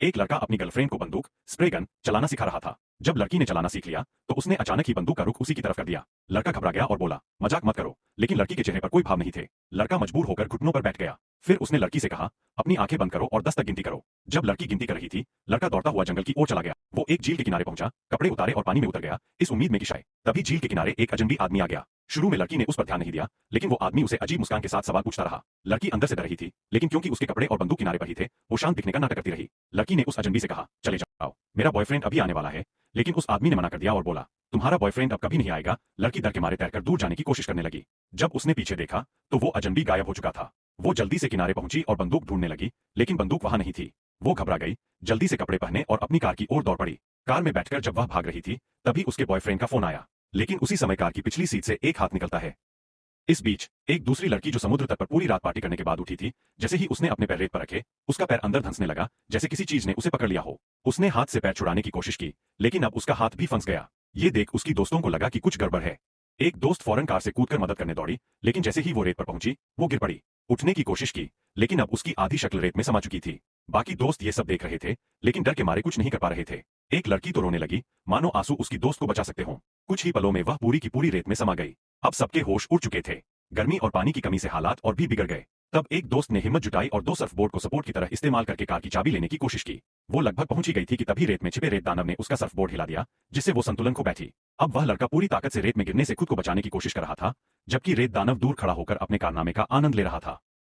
एक लड़का अपनी गर्लफ्रेंड को बंदूक स्प्रे गन चलाना सिखा रहा था। जब लड़की ने चलाना सीख लिया तो उसने अचानक ही बंदूक का रुख उसी की तरफ कर दिया। लड़का घबरा गया और बोला, मजाक मत करो, लेकिन लड़की के चेहरे पर कोई भाव नहीं थे। लड़का मजबूर होकर घुटनों पर बैठ गया। फिर उसने लड़की से कहा, अपनी आंखें बंद करो और 10 तक गिनती करो। जब लड़की गिनती कर रही थी, लड़का दौड़ता हुआ जंगल की ओर चला गया। वो एक झील के किनारे पहुंचा, कपड़े उतारे और पानी में उतर गया, इस उम्मीद में कि शायद तभी झील के किनारे एक अजनबी आदमी आ गया। शुरू में लड़की ने उस पर ध्यान नहीं दिया, लेकिन वो आदमी उसे अजीब मुस्कान के साथ सवाल पूछता रहा। लड़की अंदर से डर रही थी, लेकिन क्योंकि उसके कपड़े और बंदूक किनारे पर ही थे, वो शांत दिखने का नाटक करती रही। लड़की ने उस अजनबी से कहा, चले जाओ, मेरा बॉयफ्रेंड अभी आने वाला है। लेकिन उस आदमी ने मना कर दिया और बोला, तुम्हारा बॉयफ्रेंड अब कभी नहीं आएगा। लड़की डर के मारे तैरकर दूर जाने की कोशिश करने लगी। जब उसने पीछे देखा तो वो अजनबी गायब हो चुका था। वो जल्दी से किनारे पहुंची और बंदूक ढूंढने लगी, लेकिन बंदूक वहां नहीं थी। वो घबरा गई, जल्दी से कपड़े पहने और अपनी कार की ओर दौड़ पड़ी। कार में बैठकर जब वह भाग रही थी, तभी उसके बॉयफ्रेंड का फोन आया। लेकिन उसी समय कार की पिछली सीट से एक हाथ निकलता है। इस बीच एक दूसरी लड़की जो समुद्र तट पर पूरी रात पार्टी करने के बाद उठी थी, जैसे ही उसने अपने पैर रेत पर रखे, उसका पैर अंदर धंसने लगा, जैसे किसी चीज ने उसे पकड़ लिया हो। उसने हाथ से पैर छुड़ाने की कोशिश की, लेकिन अब उसका हाथ भी फंस गया। ये देख उसकी दोस्तों को लगा कि कुछ गड़बड़ है। एक दोस्त फौरन कार से कूदकर मदद करने दौड़ी, लेकिन जैसे ही वो रेत पर पहुंची, वो गिर पड़ी। उठने की कोशिश की, लेकिन अब उसकी आधी शक्ल रेत में समा चुकी थी। बाकी दोस्त ये सब देख रहे थे, लेकिन डर के मारे कुछ नहीं कर पा रहे थे। एक लड़की तो रोने लगी, मानो आंसू उसकी दोस्त को बचा सकते हों। कुछ ही पलों में वह पूरी की पूरी रेत में समा गई। अब सबके होश उड़ चुके थे। गर्मी और पानी की कमी से हालात और भी बिगड़ गए। तब एक दोस्त ने हिम्मत जुटाई और 2 सर्फबोर्ड को सपोर्ट की तरह इस्तेमाल करके कार की चाबी लेने की कोशिश की। वो लगभग पहुंच ही गई थी कि तभी रेत में छिपे रेत दानव ने उसका सर्फबोर्ड हिला दिया, जिससे वो संतुलन खो बैठी। अब वह लड़का पूरी ताकत से रेत में गिरने से खुद को बचाने की कोशिश कर रहा था, जबकि रेत दानव दूर खड़ा होकर अपने कारनामे का आनंद ले रहा था।